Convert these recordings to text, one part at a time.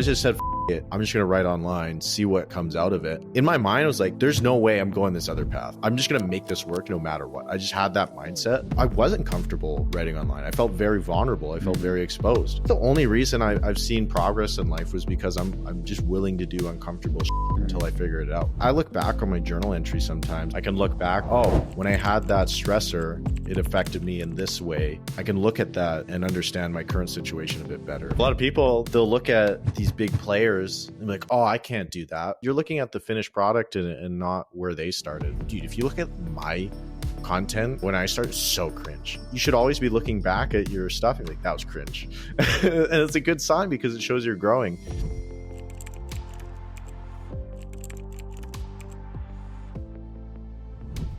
I just said, it. I'm just going to write online, see what comes out of it. In my mind, I was like, there's no way I'm going this other path. I'm just going to make this work no matter what. I just had that mindset. I wasn't comfortable writing online. I felt very vulnerable. I felt very exposed. The only reason I've seen progress in life was because I'm just willing to do uncomfortable shit until I figure it out. I look back on my journal entry sometimes. I can look back, when I had that stressor, it affected me in this way. I can look at that and understand my current situation a bit better. A lot of people, they'll look at these big players and be like, I can't do that. You're looking at the finished product and not where they started. Dude, if you look at my content when I started, so cringe. You should always be looking back at your stuff and be like, that was cringe. And it's a good sign because it shows you're growing.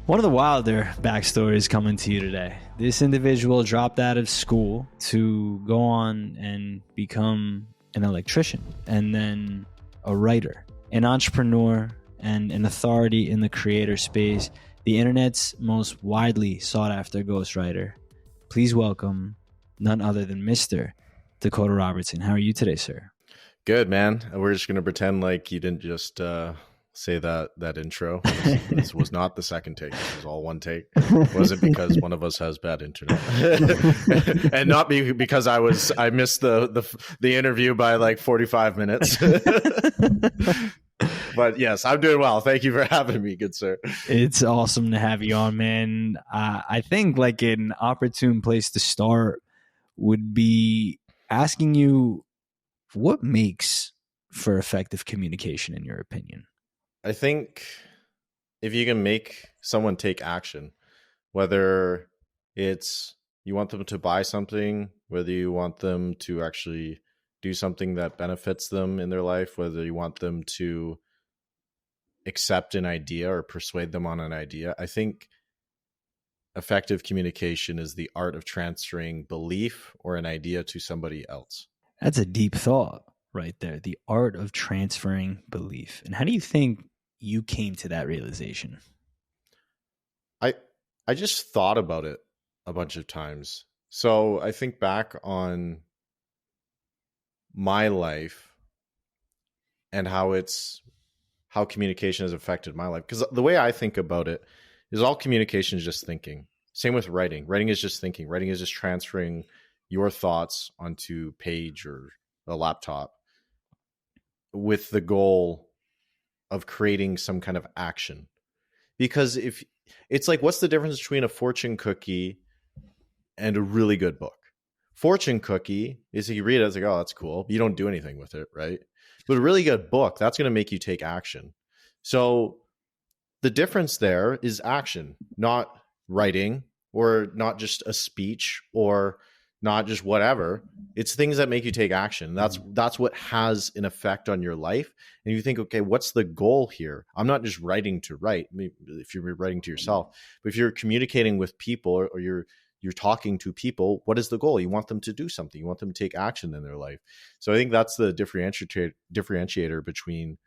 One of the wilder backstories coming to you today. This individual dropped out of school to go on and become an electrician, and then a writer, an entrepreneur, and an authority in the creator space, the internet's most widely sought after ghostwriter. Please welcome none other than Mr. Dakota Robertson. How are you today, sir? Good, man. We're just going to pretend like you didn't just say that intro. This was not the second take. It was all one take. It wasn't because one of us has bad internet, and not because I missed the interview by like 45 minutes. But yes, I'm doing well. Thank you for having me, good sir. It's awesome to have you on, man. I think like an opportune place to start would be asking you, what makes for effective communication in your opinion? I think if you can make someone take action, whether it's you want them to buy something, whether you want them to actually do something that benefits them in their life, whether you want them to accept an idea or persuade them on an idea, I think effective communication is the art of transferring belief or an idea to somebody else. That's a deep thought right there. The art of transferring belief. And how do you think you came to that realization? I just thought about it a bunch of times. So I think back on my life and how communication has affected my life. Because the way I think about it is all communication is just thinking. Same with writing. Writing is just thinking. Writing is just transferring your thoughts onto page or a laptop with the goal of creating some kind of action. Because if it's like, what's the difference between a fortune cookie and a really good book? Fortune cookie is you read it, it's like, oh, that's cool. You don't do anything with it, right? But a really good book, that's going to make you take action. So the difference there is action, not writing or not just a speech or not just whatever. It's things that make you take action. That's what has an effect on your life. And you think, okay, what's the goal here? I'm not just writing to write. I mean, if you're writing to yourself, but if you're communicating with people or you're talking to people, what is the goal? You want them to do something. You want them to take action in their life. So I think that's the differentiator between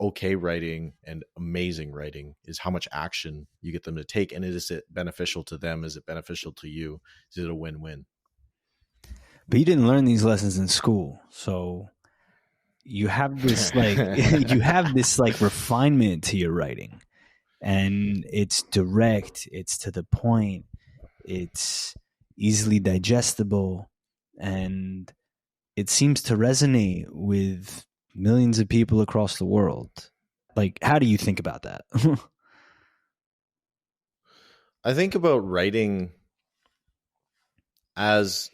okay writing and amazing writing is how much action you get them to take. And is it beneficial to them? Is it beneficial to you? Is it a win-win? But you didn't learn these lessons in school. So you have this refinement to your writing, and it's direct, it's to the point, it's easily digestible, and it seems to resonate with millions of people across the world. Like, how do you think about that? I think about writing as,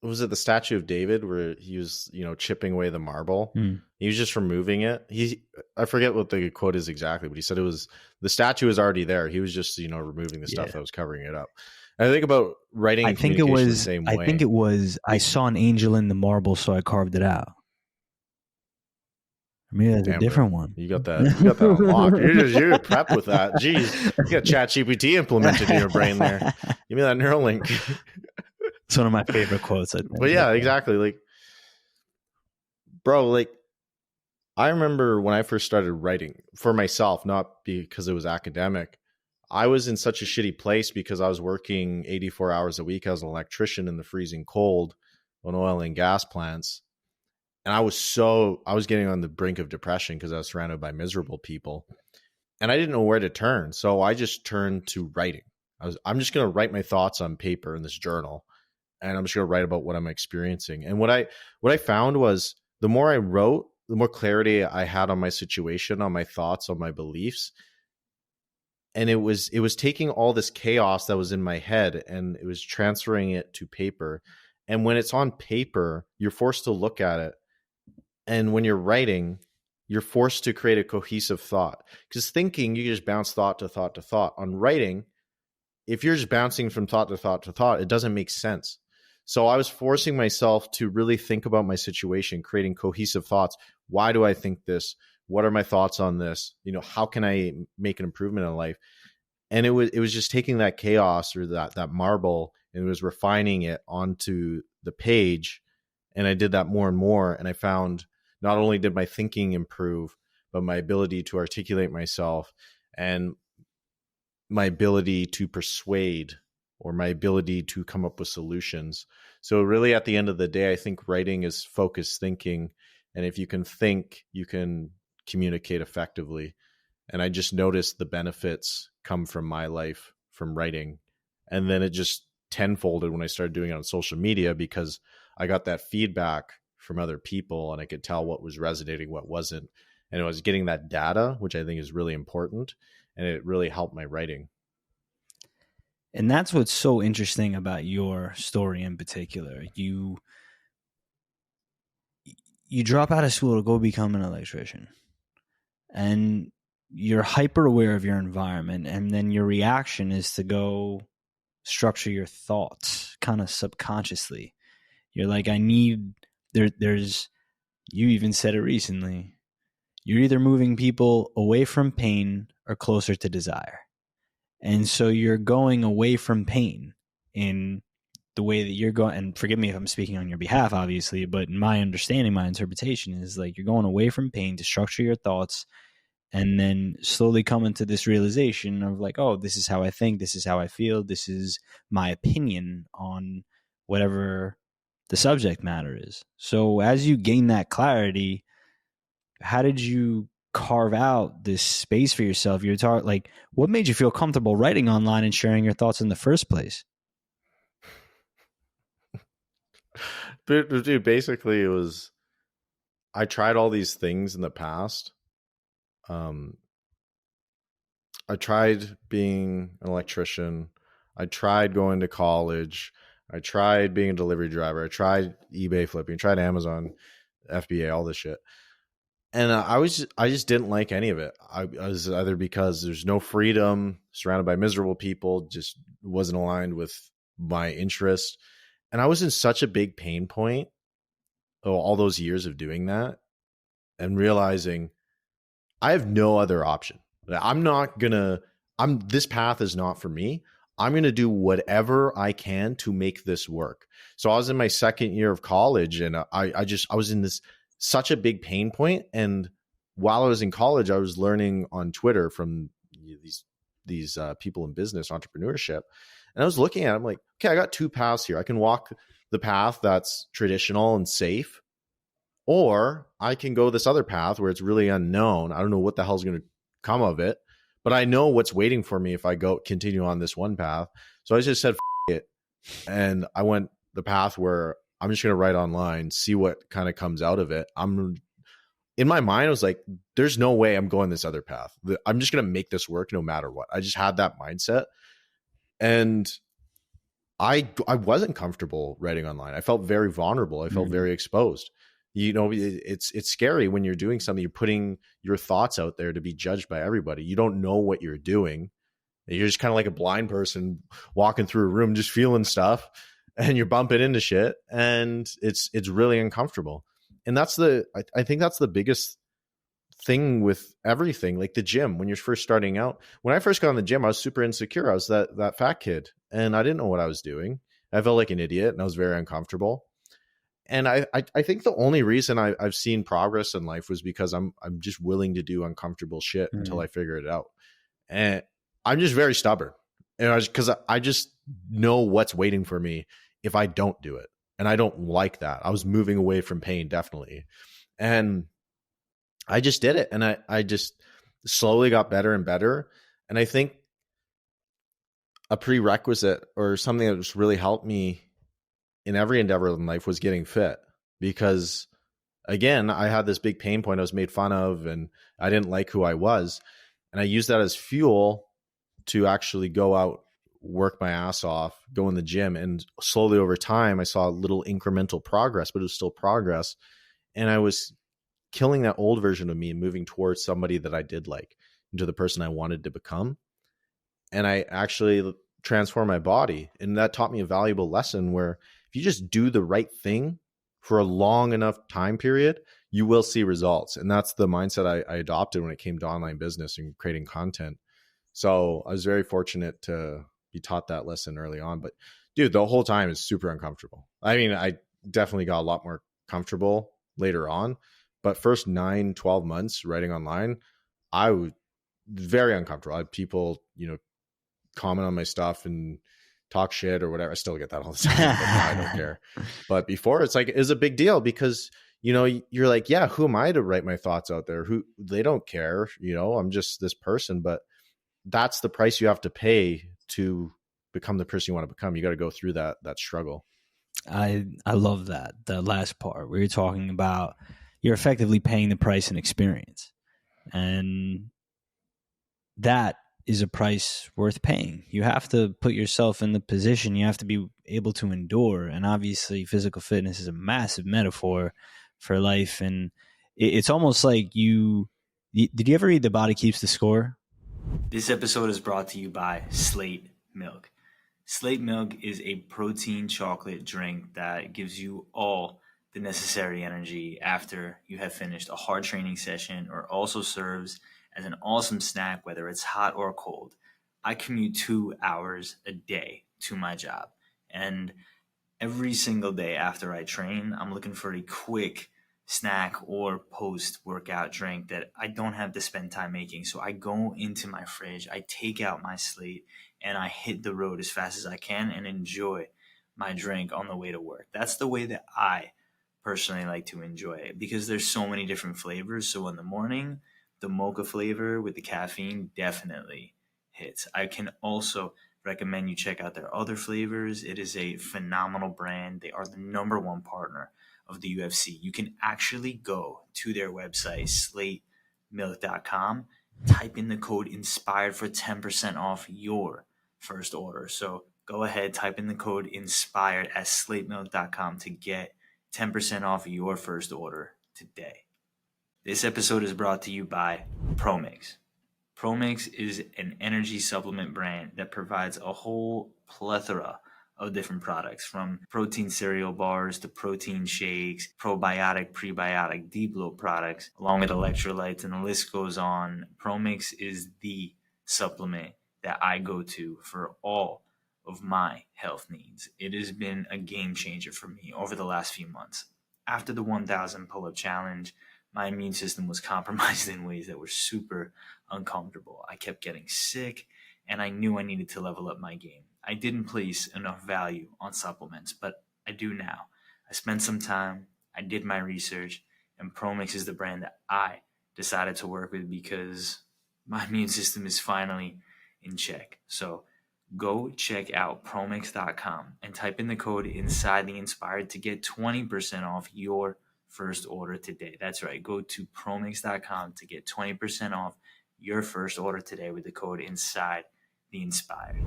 was it the Statue of David where he was, chipping away the marble? He was just removing it. I forget what the quote is exactly, but he said it was, the statue was already there. He was just, removing the stuff that was covering it up. And I think about writing the same way. I think it was, I saw an angel in the marble, so I carved it out. Maybe that's a different one. You got that on lock. You're prepped with that. Jeez, you got ChatGPT implemented in your brain there. Give me that Neuralink. It's one of my favorite quotes. But yeah, exactly. Like, bro, like, I remember when I first started writing for myself, not because it was academic. I was in such a shitty place because I was working 84 hours a week as an electrician in the freezing cold on oil and gas plants. And I was getting on the brink of depression because I was surrounded by miserable people, and I didn't know where to turn. So I just turned to writing. I'm just going to write my thoughts on paper in this journal, and I'm just going to write about what I'm experiencing. And what I found was the more I wrote, the more clarity I had on my situation, on my thoughts, on my beliefs. And it was taking all this chaos that was in my head and it was transferring it to paper. And when it's on paper, you're forced to look at it. And when you're writing, you're forced to create a cohesive thought. Because thinking, you just bounce thought to thought to thought. On writing, if you're just bouncing from thought to thought to thought, it doesn't make sense. So I was forcing myself to really think about my situation, creating cohesive thoughts. Why do I think this? What are my thoughts on this? How can I make an improvement in life? And it was just taking that chaos or that marble, and it was refining it onto the page. And I did that more and more. And I found not only did my thinking improve, but my ability to articulate myself and my ability to persuade, or my ability to come up with solutions. So really at the end of the day, I think writing is focused thinking. And if you can think, you can communicate effectively. And I just noticed the benefits come from my life from writing. And then it just tenfolded when I started doing it on social media, because I got that feedback from other people and I could tell what was resonating, what wasn't. And I was getting that data, which I think is really important. And it really helped my writing. And that's what's so interesting about your story in particular. You drop out of school to go become an electrician, and you're hyper aware of your environment, and then your reaction is to go structure your thoughts kind of subconsciously. You're like, there's you even said it recently, you're either moving people away from pain or closer to desire. And so you're going away from pain in the way that you're going, and forgive me if I'm speaking on your behalf, obviously, but my understanding, my interpretation is like you're going away from pain to structure your thoughts, and then slowly come into this realization of like, oh, this is how I think, this is how I feel, this is my opinion on whatever the subject matter is. So as you gain that clarity, how did you carve out this space for yourself? You're talking like, what made you feel comfortable writing online and sharing your thoughts in the first place? Dude, basically it was, I tried all these things in the past. I tried being an electrician. I tried going to college. I tried being a delivery driver. I tried eBay flipping, tried Amazon, FBA, all this shit. And I just didn't like any of it. I was either because there's no freedom, surrounded by miserable people, just wasn't aligned with my interest. And I was in such a big pain point all those years of doing that and realizing I have no other option. This path is not for me. I'm going to do whatever I can to make this work. So I was in my second year of college, and I was in this such a big pain point. And while I was in college, I was learning on Twitter from these people in business, entrepreneurship. And I was looking at it, I'm like, okay, I got two paths here. I can walk the path that's traditional and safe, or I can go this other path where it's really unknown. I don't know what the hell's going to come of it, but I know what's waiting for me if I continue on this one path. So I just said, it. And I went the path where I'm just going to write online, see what kind of comes out of it. In my mind, I was like, there's no way I'm going this other path. I'm just going to make this work no matter what. I just had that mindset. And I wasn't comfortable writing online. I felt very vulnerable. I felt very exposed. It's scary when you're doing something, you're putting your thoughts out there to be judged by everybody. You don't know what you're doing. You're just kind of like a blind person walking through a room, just feeling stuff, and you're bumping into shit, and it's really uncomfortable. And I think that's the biggest thing with everything, like the gym. When you're first starting out, when I first got in the gym, I was super insecure. I was that fat kid, and I didn't know what I was doing. I felt like an idiot, and I was very uncomfortable. And I think the only reason I've seen progress in life was because I'm just willing to do uncomfortable shit until I figure it out. And I'm just very stubborn, and because I just know what's waiting for me if I don't do it. And I don't like that. I was moving away from pain, definitely. And I just did it. And I just slowly got better and better. And I think a prerequisite or something that just really helped me in every endeavor in life was getting fit, because again, I had this big pain point I was made fun of, and I didn't like who I was. And I used that as fuel to actually go out, work my ass off, go in the gym. And slowly over time, I saw little incremental progress, but it was still progress. And I was killing that old version of me and moving towards somebody that I did like, into the person I wanted to become. And I actually transformed my body. And that taught me a valuable lesson where if you just do the right thing for a long enough time period, you will see results. And that's the mindset I adopted when it came to online business and creating content. So I was very fortunate to be taught that lesson early on. But dude, the whole time is super uncomfortable. I mean, I definitely got a lot more comfortable later on, but first 9-12 months writing online, I was very uncomfortable. I had people, comment on my stuff and talk shit or whatever. I still get that all the time, but now I don't care. But before, it's like, it's a big deal because, you're like, yeah, who am I to write my thoughts out there? They don't care. I'm just this person. But that's the price you have to pay to become the person you want to become. You got to go through that struggle. I love that. The last part where you're talking about you're effectively paying the price in experience. And that is a price worth paying. You have to put yourself in the position. You have to be able to endure. And obviously physical fitness is a massive metaphor for life. And it's almost like did you ever read The Body Keeps the Score? This episode is brought to you by Slate Milk. Slate Milk is a protein chocolate drink that gives you all the necessary energy after you have finished a hard training session, or also serves as an awesome snack, whether it's hot or cold. I commute 2 hours a day to my job, and every single day after I train, I'm looking for a quick snack or post-workout drink that I don't have to spend time making. So I go into my fridge, I take out my Slate, and I hit the road as fast as I can and enjoy my drink on the way to work. That's the way that I personally like to enjoy it, because there's so many different flavors. So in the morning, the mocha flavor with the caffeine definitely hits. I can also recommend you check out their other flavors. It is a phenomenal brand. They are the #1 partner of the UFC. You can actually go to their website, slatemilk.com, type in the code INSPIRED for 10% off your first order. So go ahead, type in the code INSPIRED at slatemilk.com to get 10% off your first order today. This episode is brought to you by Promix. Promix is an energy supplement brand that provides a whole plethora of different products, from protein cereal bars to protein shakes, probiotic, prebiotic, deep low products, along with electrolytes, and the list goes on. Promix is the supplement that I go to for all of my health needs. It has been a game changer for me over the last few months. After the 1,000 pull-up challenge, my immune system was compromised in ways that were super uncomfortable. I kept getting sick, and I knew I needed to level up my game. I didn't place enough value on supplements, but I do now. I spent some time, I did my research, and Promix is the brand that I decided to work with because my immune system is finally in check. So go check out Promix.com and type in the code inside the Inspired to get 20% off your first order today. That's right. Go to Promix.com to get 20% off your first order today with the code inside the Inspired.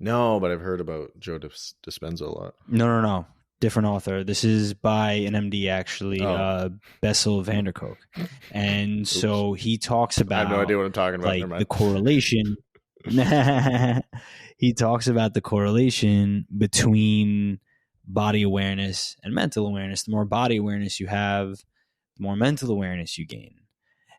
No, but I've heard about Joe Dispenza a lot. No. Different author. This is by an MD, actually, Bessel van der Kolk. And so he talks about... I have no idea what I'm talking about. Like the correlation... He talks about the correlation between body awareness and mental awareness. The more body awareness you have, the more mental awareness you gain.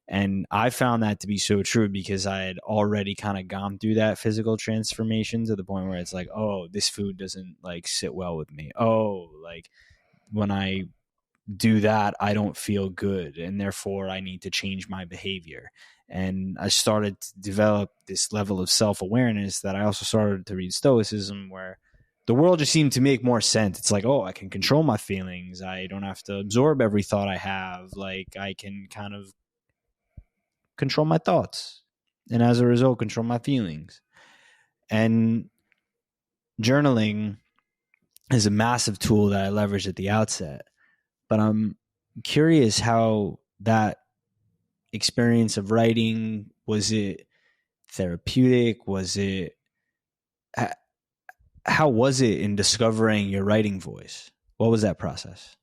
And I found that to be so true because I had already kind of gone through that physical transformation to the point where it's like, oh, this food doesn't like sit well with me. Oh, like when I do that, I don't feel good, and therefore I need to change my behavior. And I started to develop this level of self-awareness that I also started to read Stoicism, where the world just seemed to make more sense. It's like, oh, I can control my feelings. I don't have to absorb every thought I have. Like, I can kind of control my thoughts. And as a result, control my feelings. And journaling is a massive tool that I leveraged at the outset. But I'm curious how that experience of writing, was it therapeutic? Was it, how was it in discovering your writing voice? What was that process?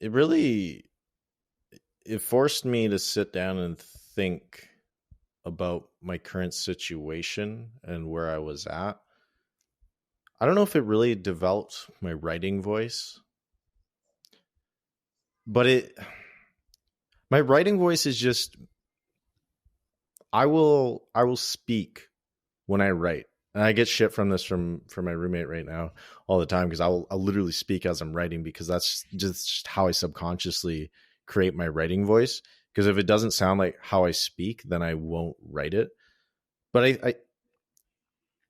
It forced me to sit down and think about my current situation and where I was at. I don't know if it really developed my writing voice, but my writing voice is just, I will speak when I write. And I get shit from this from my roommate right now all the time, because I'll literally speak as I'm writing, because that's just how I subconsciously create my writing voice. Because if it doesn't sound like how I speak, then I won't write it. But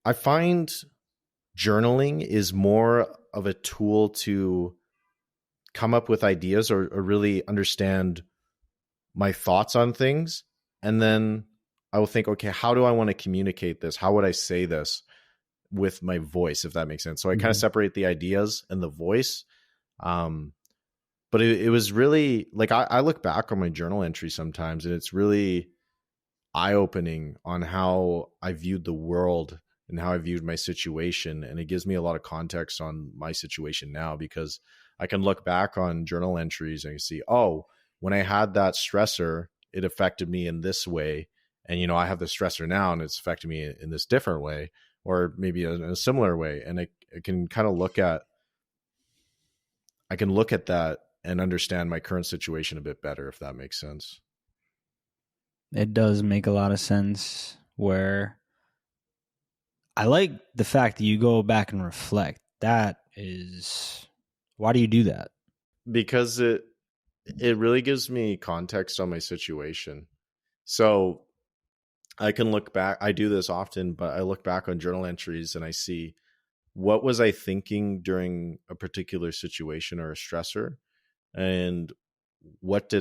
I find journaling is more of a tool to come up with ideas, or really understand my thoughts on things. And then I will think, okay, how do I want to communicate this? How would I say this with my voice, if that makes sense? So I kind of separate the ideas and the voice. But it was really like, I look back on my journal entry sometimes, and it's really eye-opening on how I viewed the world and how I viewed my situation. And it gives me a lot of context on my situation now, because I can look back on journal entries and see, oh, when I had that stressor, it affected me in this way. And, you know, I have the stressor now and it's affecting me in this different way, or maybe in a similar way. And I can kind of look at that and understand my current situation a bit better, if that makes sense. It does make a lot of sense, where I like the fact that you go back and reflect. That is, why do you do that? Because it really gives me context on my situation. So I can look back. I do this often, but I look back on journal entries and I see, what was I thinking during a particular situation or a stressor? And what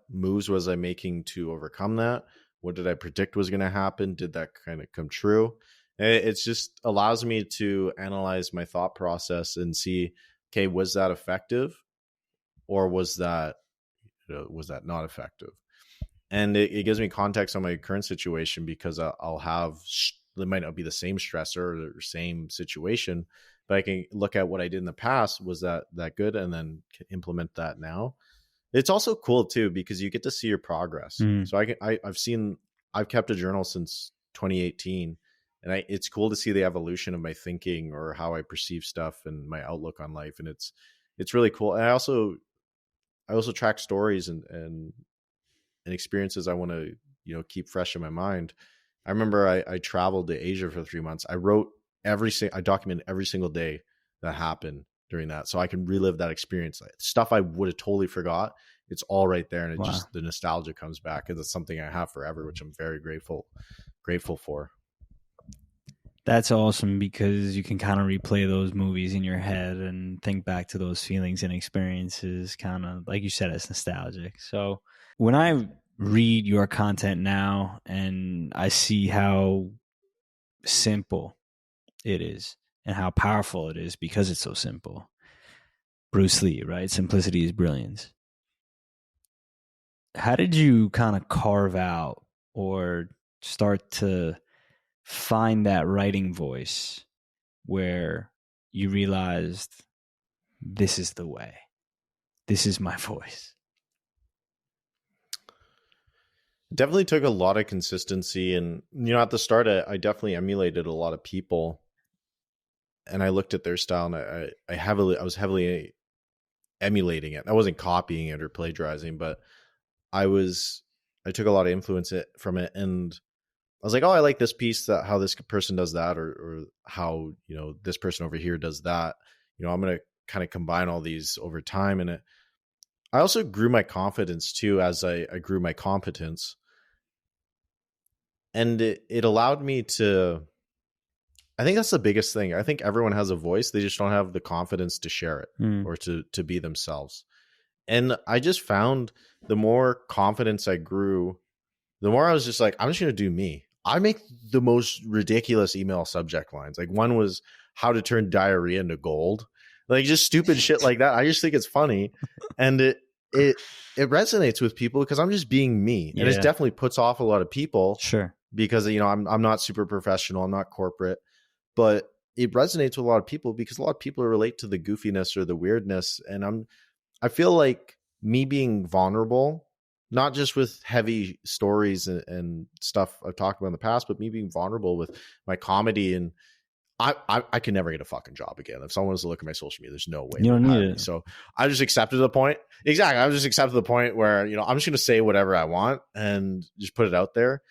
moves was I making to overcome that? What did I predict was going to happen? Did that kind of come true? It just allows me to analyze my thought process and see, okay, was that effective, or was that not effective? And it gives me context on my current situation, because I'll have, it might not be the same stressor or same situation, but I can look at what I did in the past. Was that good? And then implement that now. It's also cool too, because you get to see your progress. So I've kept a journal since 2018, and it's cool to see the evolution of my thinking, or how I perceive stuff, and my outlook on life. And it's really cool. And I also track stories and experiences I want to, keep fresh in my mind. I remember I traveled to Asia for 3 months. I documented every single day that happened during that, so I can relive that experience. Like, stuff I would have totally forgot, it's all right there, and just the nostalgia comes back, because it's something I have forever, which I'm very grateful for. That's awesome, because you can kind of replay those movies in your head and think back to those feelings and experiences, kind of like you said, it's nostalgic. So when I read your content now and I see how simple it is and how powerful it is because it's so simple. Bruce Lee, right? Simplicity is brilliance. How did you kind of carve out or start to find that writing voice where you realized, this is the way, this is my voice? Definitely took a lot of consistency. And, at the start, I definitely emulated a lot of people, and I looked at their style, and I was heavily emulating it. I wasn't copying it or plagiarizing, but I took a lot of influence from it. And I was like, oh, I like this piece, that how this person does that, or how, this person over here does that. I'm going to kind of combine all these over time. And I also grew my confidence too, as I grew my competence. And it allowed me to, I think that's the biggest thing. I think everyone has a voice. They just don't have the confidence to share it or to be themselves. And I just found the more confidence I grew, the more I was just like, I'm just going to do me. I make the most ridiculous email subject lines. Like one was how to turn diarrhea into gold. Like just stupid shit like that. I just think it's funny. And it resonates with people because I'm just being me. And it definitely puts off a lot of people. Sure. Because, you know, I'm not super professional. I'm not corporate. But it resonates with a lot of people because a lot of people relate to the goofiness or the weirdness. And I feel like me being vulnerable, not just with heavy stories and stuff I've talked about in the past, but me being vulnerable with my comedy. And I can never get a fucking job again. If someone was to look at my social media, there's no way. You don't need it. So I just accepted the point. Exactly. I just accepted the point where, you know, I'm just going to say whatever I want and just put it out there.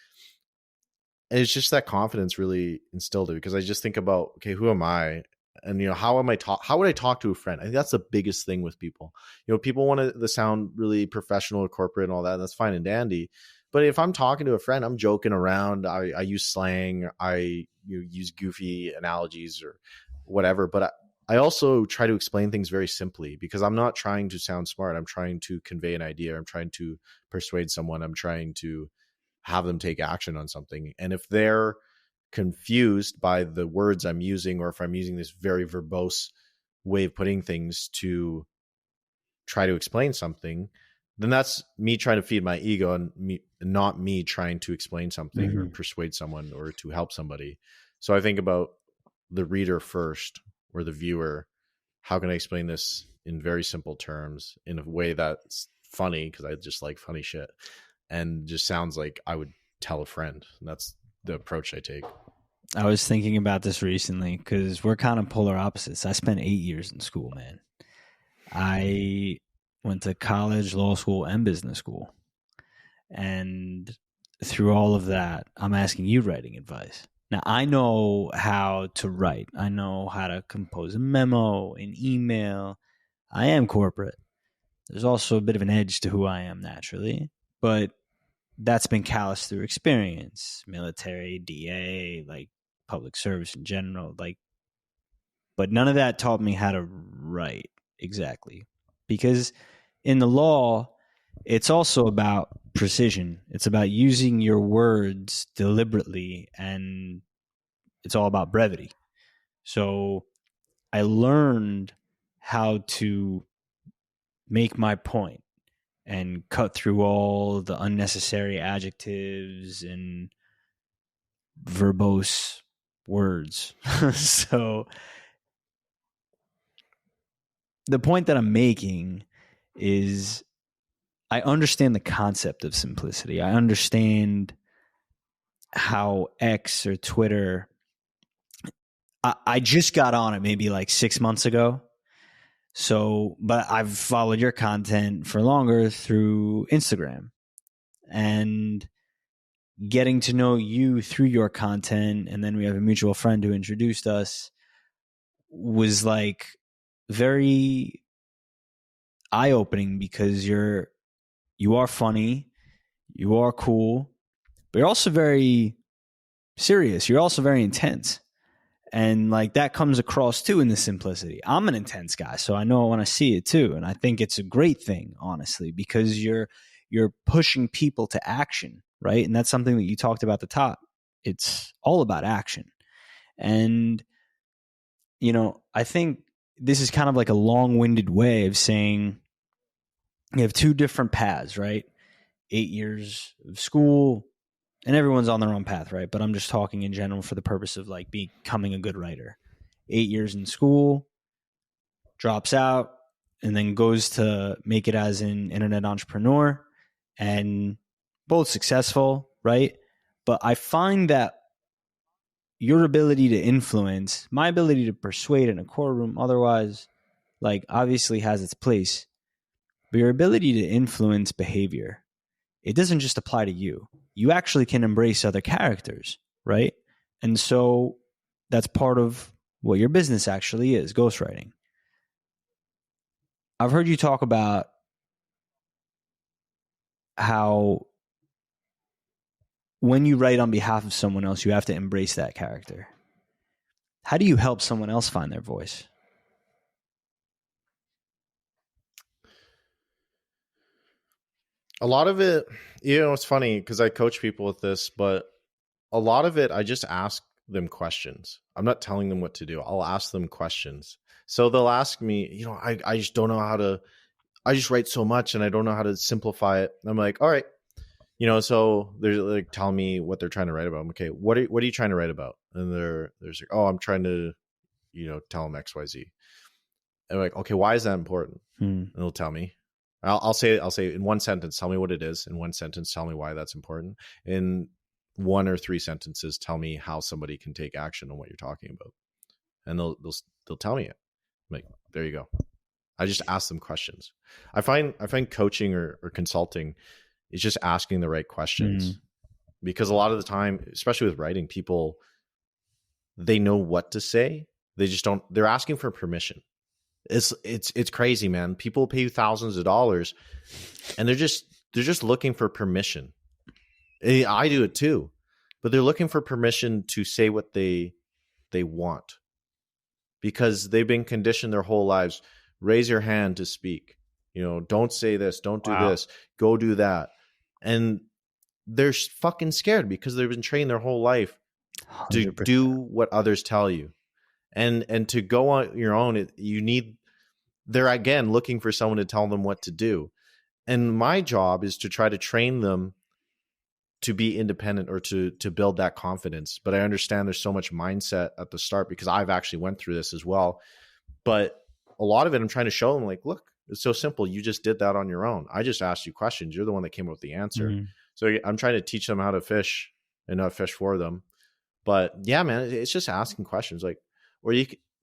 And it's just that confidence really instilled it because I just think about, okay, who am I? And, you know, how would I talk to a friend? I think that's the biggest thing with people. You know, people want to sound really professional or corporate and all that. And that's fine and dandy. But if I'm talking to a friend, I'm joking around. I use slang. I use goofy analogies or whatever. But I also try to explain things very simply because I'm not trying to sound smart. I'm trying to convey an idea. I'm trying to persuade someone. I'm trying to have them take action on something. And if they're confused by the words I'm using, or if I'm using this very verbose way of putting things to try to explain something, then that's me trying to feed my ego and not me trying to explain something or persuade someone or to help somebody. So I think about the reader first, or the viewer. How can I explain this in very simple terms in a way that's funny, because I just like funny shit, and just sounds like I would tell a friend. And that's the approach I take. I was thinking about this recently because we're kind of polar opposites. I spent 8 years in school, man. I went to college, law school, and business school. And through all of that, I'm asking you writing advice. Now, I know how to write. I know how to compose a memo, an email. I am corporate. There's also a bit of an edge to who I am naturally. But that's been calloused through experience, military, DA, like public service in general. Like, but none of that taught me how to write exactly. Because in the law, it's also about precision. It's about using your words deliberately, and it's all about brevity. So I learned how to make my point and cut through all the unnecessary adjectives and verbose words. So the point that I'm making is I understand the concept of simplicity. I understand how X or Twitter, I just got on it maybe like 6 months ago. So, but I've followed your content for longer through Instagram, and getting to know you through your content. And then we have a mutual friend who introduced us, was like very eye-opening because you are funny, you are cool, but you're also very serious. You're also very intense. And like that comes across too in the simplicity. I'm an intense guy, so I know it when I see it too. And I think it's a great thing, honestly, because you're pushing people to action, right? And that's something that you talked about at the top. It's all about action. And, you know, I think this is kind of like a long-winded way of saying you have two different paths, right? 8 years of school, and everyone's on their own path, right? But I'm just talking in general for the purpose of like becoming a good writer. 8 years in school, drops out, and then goes to make it as an internet entrepreneur, and both successful, right? But I find that your ability to influence, my ability to persuade in a courtroom, otherwise, like obviously has its place, but your ability to influence behavior, it doesn't just apply to you. You actually can embrace other characters, right? And so that's part of what your business actually is, ghostwriting. I've heard you talk about how when you write on behalf of someone else, you have to embrace that character. How do you help someone else find their voice? A lot of it, it's funny because I coach people with this, but a lot of it, I just ask them questions. I'm not telling them what to do. I'll ask them questions. So they'll ask me, I just don't know how to, I just write so much and I don't know how to simplify it. I'm like, all right, so they're like, tell me what they're trying to write about. I'm okay, what are you trying to write about? And they're like, oh, I'm trying to, tell them X, Y, Z. And I'm like, okay, why is that important? And they'll tell me. I'll say in one sentence, tell me what it is. In one sentence, tell me why that's important. In 1 or 3 sentences, tell me how somebody can take action on what you're talking about. And they'll tell me it. I'm like, there you go. I just ask them questions. I find coaching or consulting is just asking the right questions, because a lot of the time, especially with writing, people, they know what to say. They just don't. They're asking for permission. It's crazy, man. People pay you thousands of dollars, and they're just looking for permission. I do it too, but they're looking for permission to say what they want, because they've been conditioned their whole lives. Raise your hand to speak. Don't say this. Don't do this. Go do that. And they're fucking scared because they've been trained their whole life to 100%. Do what others tell you. And to go on your own, they're again looking for someone to tell them what to do. And my job is to try to train them to be independent or to build that confidence. But I understand there's so much mindset at the start, because I've actually went through this as well. But a lot of it, I'm trying to show them, like, look, it's so simple. You just did that on your own. I just asked you questions. You're the one that came up with the answer. So I'm trying to teach them how to fish and not fish for them. But yeah, man, it's just asking questions. Like, or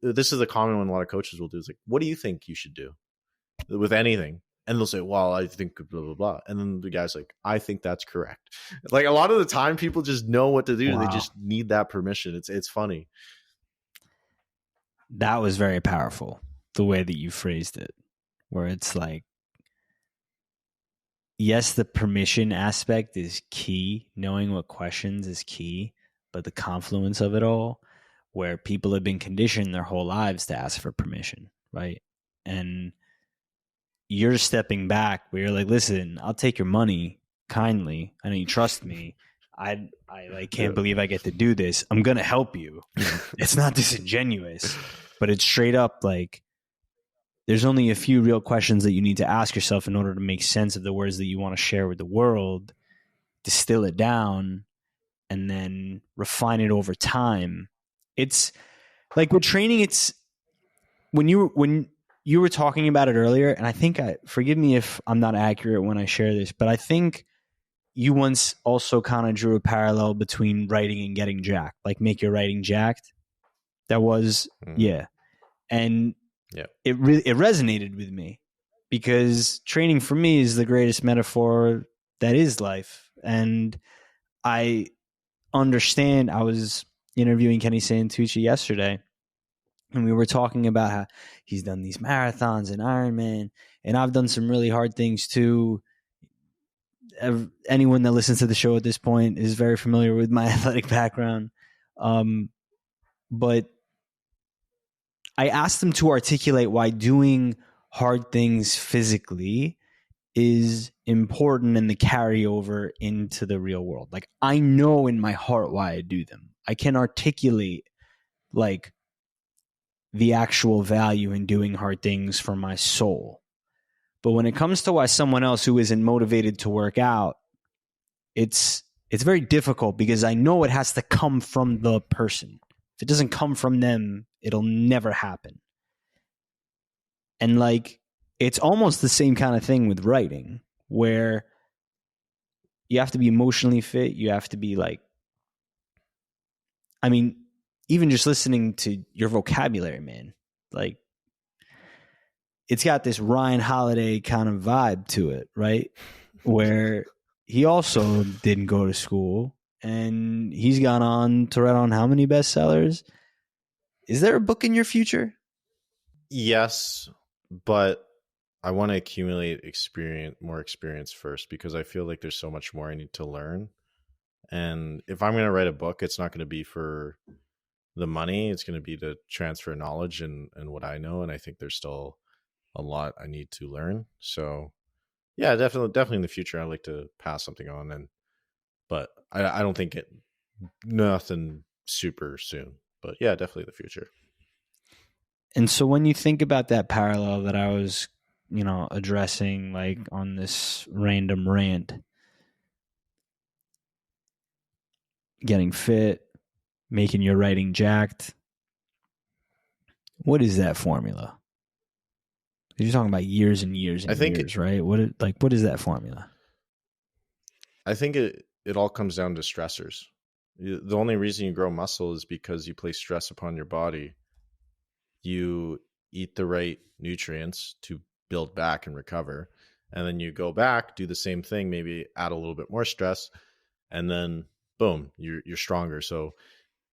this is a common one a lot of coaches will do, is like, what do you think you should do with anything? And they'll say, well, I think blah, blah, blah. And then the guy's like, I think that's correct. Like, a lot of the time people just know what to do. Wow. They just need that permission. It's funny. That was very powerful, the way that you phrased it, where it's like, yes, the permission aspect is key. Knowing what questions is key, but the confluence of it all, where people have been conditioned their whole lives to ask for permission, right? And you're stepping back where you're like, listen, I'll take your money kindly. I know you trust me. I can't believe I get to do this. I'm going to help you. It's not disingenuous, but it's straight up like, there's only a few real questions that you need to ask yourself in order to make sense of the words that you want to share with the world, distill it down, and then refine it over time. It's like with training, it's when you were talking about it earlier, and I think forgive me if I'm not accurate when I share this, but I think you once also kind of drew a parallel between writing and getting jacked, like make your writing jacked. That was, yeah. And yeah, it resonated with me, because training for me is the greatest metaphor that is life. And I understand. I was interviewing Kenny Santucci yesterday, and we were talking about how he's done these marathons and Ironman, and I've done some really hard things too. Anyone that listens to the show at this point is very familiar with my athletic background. But I asked him to articulate why doing hard things physically is important in the carryover into the real world. Like, I know in my heart why I do them. I can articulate like the actual value in doing hard things for my soul. But when it comes to why someone else who isn't motivated to work out, it's very difficult, because I know it has to come from the person. If it doesn't come from them, it'll never happen. And like, it's almost the same kind of thing with writing, where you have to be emotionally fit. You have to be like, I mean, even just listening to your vocabulary, man, like, it's got this Ryan Holiday kind of vibe to it, right? Where he also didn't go to school, and he's gone on to write on how many bestsellers? Is there a book in your future? Yes, but I want to accumulate more experience first, because I feel like there's so much more I need to learn. And if I'm going to write a book, it's not going to be for the money. It's going to be to transfer knowledge and what I know. And I think there's still a lot I need to learn. So yeah, definitely in the future, I'd like to pass something on. But I don't think nothing super soon, but yeah, definitely the future. And so when you think about that parallel that I was, addressing like on this random rant, getting fit, making your writing jacked, what is that formula? You're talking about years and years and years, right? What is that formula? I think it all comes down to stressors. The only reason you grow muscle is because you place stress upon your body. You eat the right nutrients to build back and recover, and then you go back, do the same thing, maybe add a little bit more stress, and then boom, you're stronger. So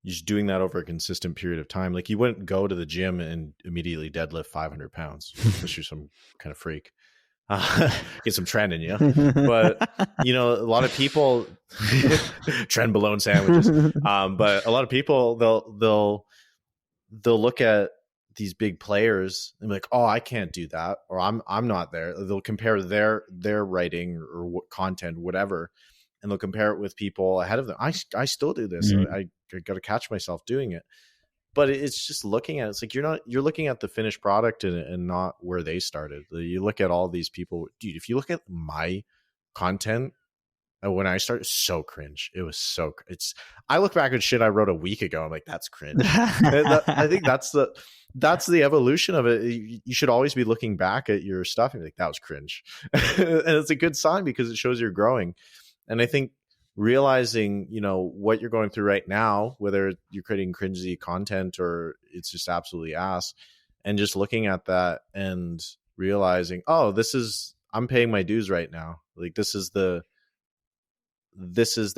you're just doing that over a consistent period of time. Like you wouldn't go to the gym and immediately deadlift 500 pounds unless you're some kind of freak. Get some trend in you. But a lot of people trend balloon sandwiches. But a lot of people they'll look at these big players and be like, oh, I can't do that, or I'm not there. They'll compare their writing or content, whatever, and they'll compare it with people ahead of them. I still do this. Mm-hmm. I got to catch myself doing it. But it's just looking at it. It's like you're looking at the finished product and not where they started. You look at all these people, dude. If you look at my content when I started, so cringe. It was so. I look back at shit I wrote a week ago. I'm like, that's cringe. I think that's the evolution of it. You should always be looking back at your stuff and be like, that was cringe, and it's a good sign because it shows you're growing. And I think realizing what you're going through right now, whether you're creating cringy content or it's just absolutely ass, and just looking at that and realizing, oh, I'm paying my dues right now. Like this is the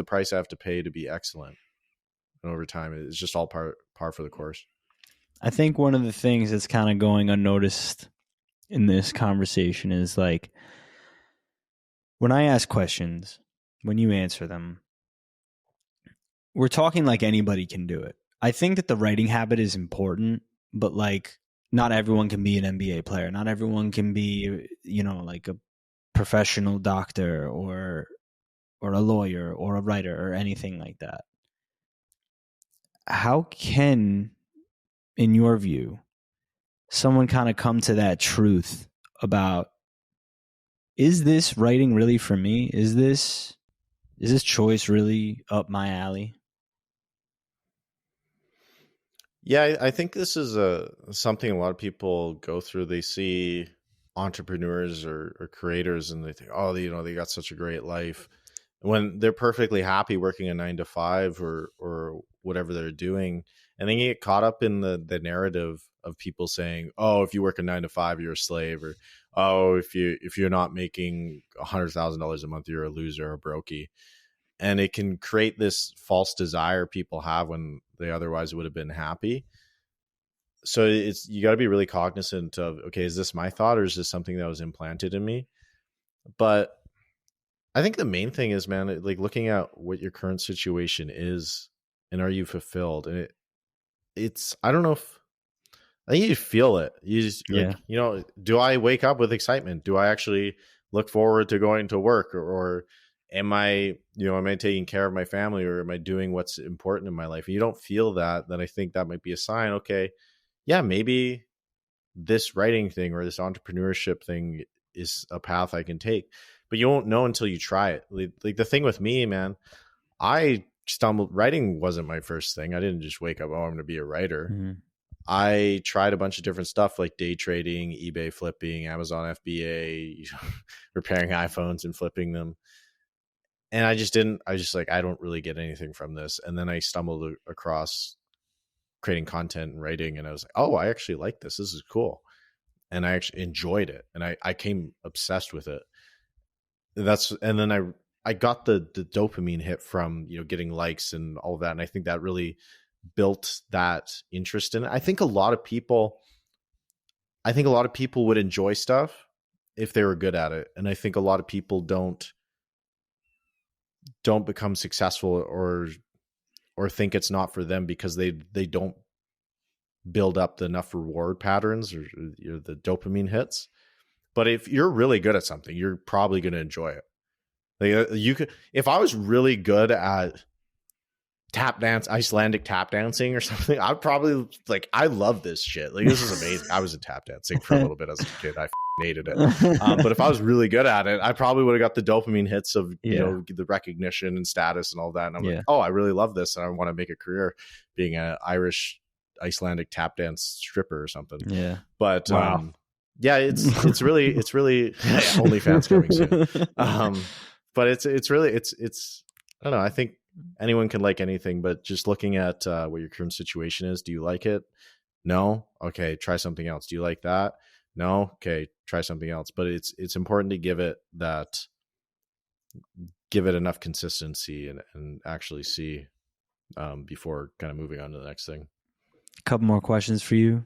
price I have to pay to be excellent. And over time, it's just all par for the course. I think one of the things that's kind of going unnoticed in this conversation is like when I ask questions, when you answer them, we're talking like anybody can do it. I think that the writing habit is important, but like not everyone can be an NBA player. Not everyone can be, like a professional doctor or a lawyer or a writer or anything like that. How can, in your view, someone kind of come to that truth about, is this writing really for me? Is this choice really up my alley? Yeah, I think this is something a lot of people go through. They see entrepreneurs or creators and they think, oh, they got such a great life, when they're perfectly happy working a 9 to 5 or whatever they're doing. And then you get caught up in the narrative of people saying, oh, if you work a 9 to 5, you're a slave, or oh, if you're not making $100,000 a month, you're a loser or a brokey. And it can create this false desire people have when they otherwise would have been happy. So you got to be really cognizant of, okay, is this my thought or is this something that was implanted in me? But I think the main thing is, man, like looking at what your current situation is and are you fulfilled? And I don't know if, I think you feel it. You just, like, do I wake up with excitement? Do I actually look forward to going to work, or am I taking care of my family, or am I doing what's important in my life? And you don't feel that, then I think that might be a sign. Okay, yeah, maybe this writing thing or this entrepreneurship thing is a path I can take, but you won't know until you try it. Like the thing with me, man, I stumbled. Writing wasn't my first thing. I didn't just wake up, oh, I'm going to be a writer. Mm-hmm. I tried a bunch of different stuff like day trading, eBay flipping, Amazon FBA, repairing iPhones and flipping them. And I don't really get anything from this. And then I stumbled across creating content and writing, and I was like, oh, I actually like this. This is cool. And I actually enjoyed it. And I came obsessed with it. And then I got the dopamine hit from, getting likes and all of that. And I think that really built that interest in it. I think a lot of people would enjoy stuff if they were good at it. And I think a lot of people don't don't become successful or think it's not for them because they don't build up enough reward patterns or the dopamine hits. But if you're really good at something, you're probably going to enjoy it. Like you could, if I was really good at Icelandic tap dancing or something, I'd probably like, I love this shit. Like, this is amazing. I was in tap dancing for a little bit as a kid. I hated it. But if I was really good at it, I probably would have got the dopamine hits of, you know, the recognition and status and all that. And I'm like, oh, I really love this. And I want to make a career being an Icelandic tap dance stripper or something. Yeah. But, yeah, it's really OnlyFans coming soon. But it's really, I don't know. I think anyone can like anything, but just looking at what your current situation is. Do you like it? No. Okay. Try something else. Do you like that? No. Okay. Try something else. But it's important to give it enough consistency and actually see before kind of moving on to the next thing. A couple more questions for you.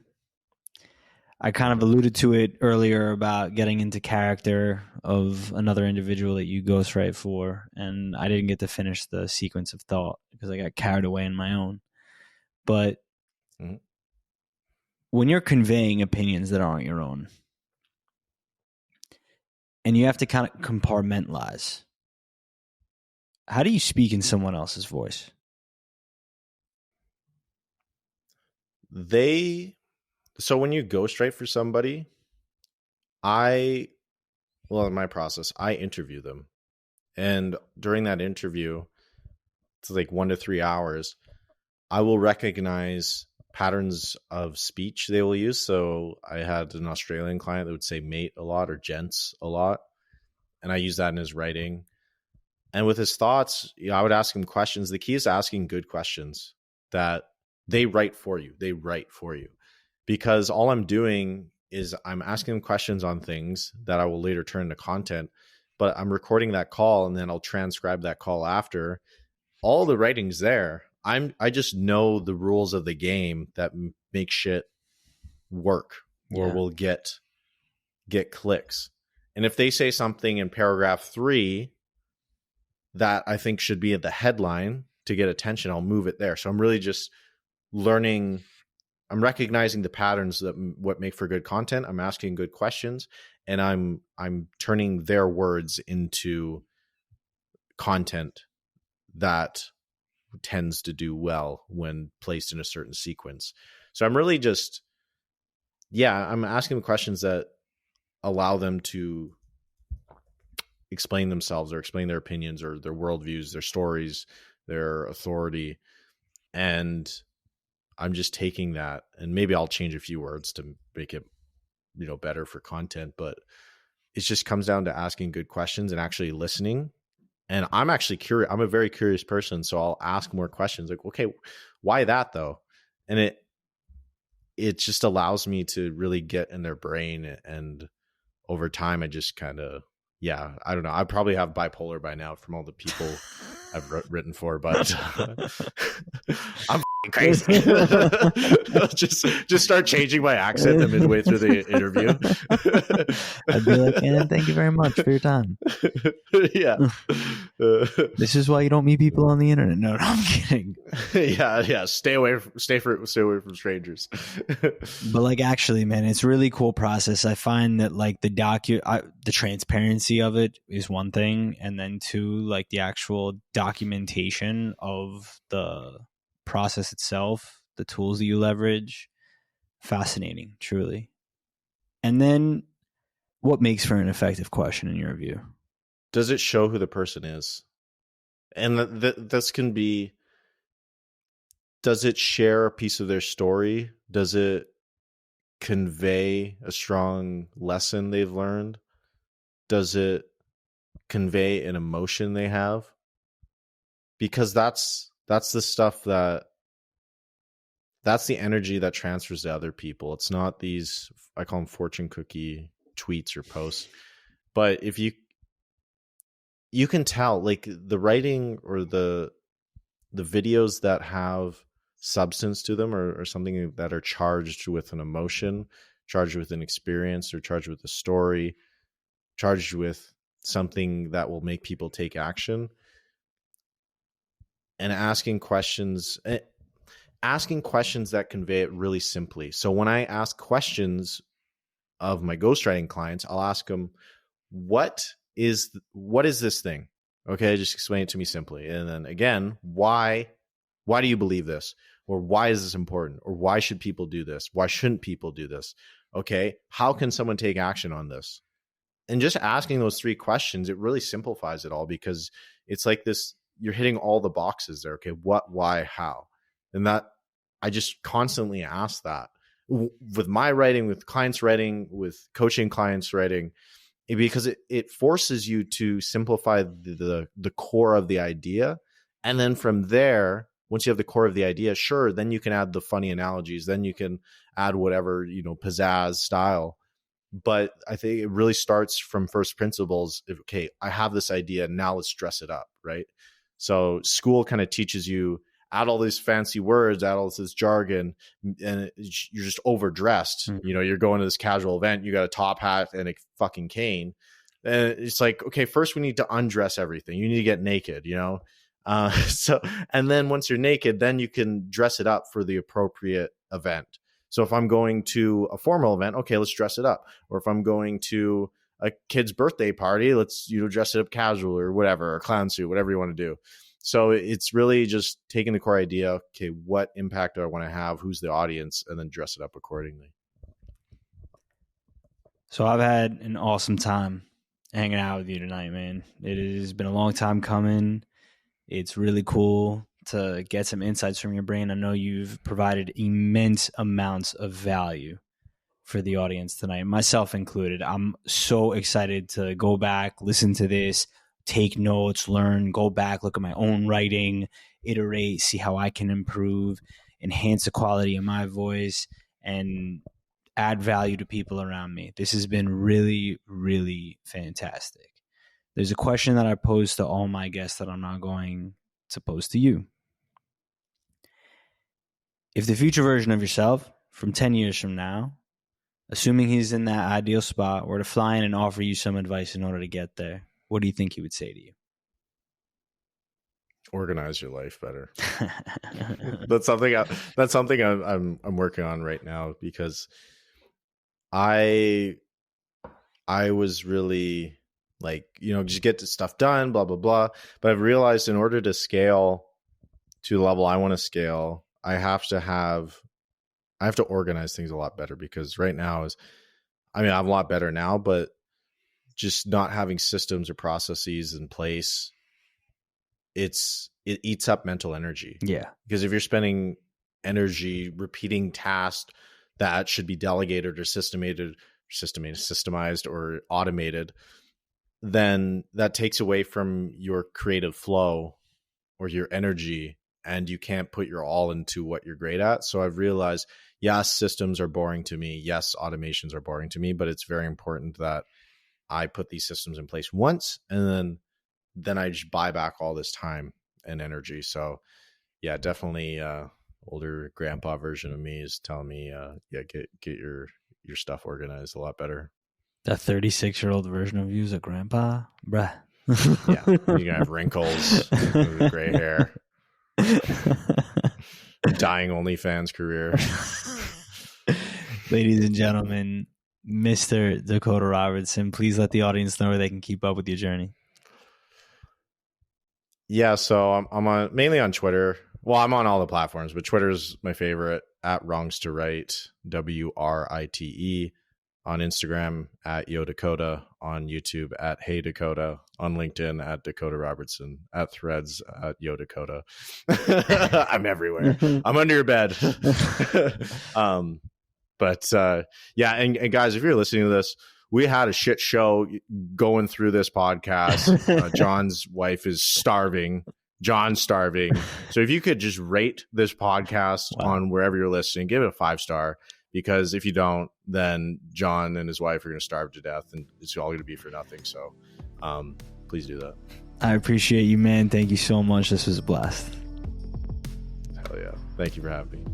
I kind of alluded to it earlier about getting into character of another individual that you ghostwrite for, and I didn't get to finish the sequence of thought because I got carried away in my own. But when you're conveying opinions that aren't your own, and you have to kind of compartmentalize, how do you speak in someone else's voice? So when you ghostwrite for somebody, in my process, I interview them. And during that interview, it's like 1 to 3 hours, I will recognize patterns of speech they will use. So I had an Australian client that would say mate a lot or gents a lot. And I use that in his writing. And with his thoughts, I would ask him questions. The key is asking good questions that they write for you. Because all I'm doing is I'm asking them questions on things that I will later turn into content, but I'm recording that call and then I'll transcribe that call after. All the writing's there. I just know the rules of the game that make shit work or will get clicks. And if they say something in paragraph 3 that I think should be at the headline to get attention, I'll move it there. So I'm really just learning. I'm recognizing the patterns that what make for good content. I'm asking good questions, and I'm turning their words into content that tends to do well when placed in a certain sequence. So I'm really just, I'm asking them questions that allow them to explain themselves or explain their opinions or their worldviews, their stories, their authority, and I'm just taking that, and maybe I'll change a few words to make it, better for content, but it just comes down to asking good questions and actually listening. And I'm actually curious. I'm a very curious person. So I'll ask more questions like, okay, why that though? And it just allows me to really get in their brain. And over time, I just kind of, I don't know. I probably have bipolar by now from all the people I've written for, but I'm crazy. just start changing my accent midway through the interview. I'd be like, thank you very much for your time. This is why you don't meet people on the internet. No, I'm kidding. Stay away from strangers. But like, actually, man, it's a really cool process. I find that like the transparency of it is one thing, and then two, like the actual documentation of the process itself, the tools that you leverage, fascinating, truly. And then what makes for an effective question in your view? Does it show who the person is? And this can be, does it share a piece of their story? Does it convey a strong lesson they've learned? Does it convey an emotion they have? Because that's the stuff that's the energy that transfers to other people. It's not these, I call them fortune cookie tweets or posts. But if you can tell, like the writing or the videos that have substance to them or something that are charged with an emotion, charged with an experience, or charged with a story, charged with something that will make people take action, and asking questions that convey it really simply. So when I ask questions of my ghostwriting clients, I'll ask them, what is this thing? Okay, just explain it to me simply. And then again, why do you believe this? Or why is this important? Or why should people do this? Why shouldn't people do this? Okay, how can someone take action on this? And just asking those 3 questions, it really simplifies it all, because it's like this, you're hitting all the boxes there. Okay, what, why, how? And that, I just constantly ask that with my writing, with clients writing, with coaching clients writing, because it forces you to simplify the core of the idea. And then from there, once you have the core of the idea, sure, then you can add the funny analogies, then you can add whatever, pizzazz style. But I think it really starts from first principles. Okay, I have this idea, now let's dress it up, right? So school kind of teaches you, add all these fancy words, add all this jargon, and you're just overdressed. Mm-hmm. You're going to this casual event, you got a top hat and a fucking cane. And it's like, okay, first we need to undress everything. You need to get naked, So, and then once you're naked, then you can dress it up for the appropriate event. So if I'm going to a formal event, okay, let's dress it up. Or if I'm going to a kid's birthday party, let's, dress it up casual or whatever, or clown suit, whatever you want to do. So it's really just taking the core idea. Okay, what impact do I want to have? Who's the audience? And then dress it up accordingly. So I've had an awesome time hanging out with you tonight, man. It has been a long time coming. It's really cool to get some insights from your brain. I know you've provided immense amounts of value for the audience tonight, myself included. I'm so excited to go back, listen to this, take notes, learn, go back, look at my own writing, iterate, see how I can improve, enhance the quality of my voice, and add value to people around me. This has been really, really fantastic. There's a question that I pose to all my guests that I'm not going to pose to you. If the future version of yourself from 10 years from now, assuming he's in that ideal spot, were to fly in and offer you some advice in order to get there, what do you think he would say to you? Organize your life better. That's something I'm working on right now, because I was really like, just get the stuff done, blah, blah, blah. But I've realized in order to scale to the level I want to scale, I have to organize things a lot better, because right now I'm a lot better now, but just not having systems or processes in place, it eats up mental energy. Yeah. Because if you're spending energy repeating tasks that should be delegated or systemized or automated, then that takes away from your creative flow or your energy, and you can't put your all into what you're great at. So I've realized, yes, systems are boring to me. Yes, automations are boring to me, but it's very important that I put these systems in place once, and then I just buy back all this time and energy. So yeah, definitely older grandpa version of me is telling me, get your stuff organized a lot better. That 36-year-old version of you is a grandpa? Bruh. Yeah, you're going to have wrinkles, gray hair, dying OnlyFans career. Ladies and gentlemen, Mr. Dakota Robertson, please let the audience know where they can keep up with your journey. Yeah, so I'm mainly on Twitter. Well, I'm on all the platforms, but Twitter's my favorite, at Wrongs to Write, WRITE. On Instagram, at YoDakota. On YouTube, at Hey Dakota. On LinkedIn, at Dakota Robertson. At Threads, at YoDakota. I'm everywhere. I'm under your bed. But yeah, and guys, if you're listening to this, we had a shit show going through this podcast. John's wife is starving. John's starving. So if you could just rate this podcast on wherever you're listening, give it a 5-star. Because if you don't, then John and his wife are going to starve to death, and it's all going to be for nothing. So please do that. I appreciate you, man. Thank you so much. This was a blast. Hell yeah. Thank you for having me.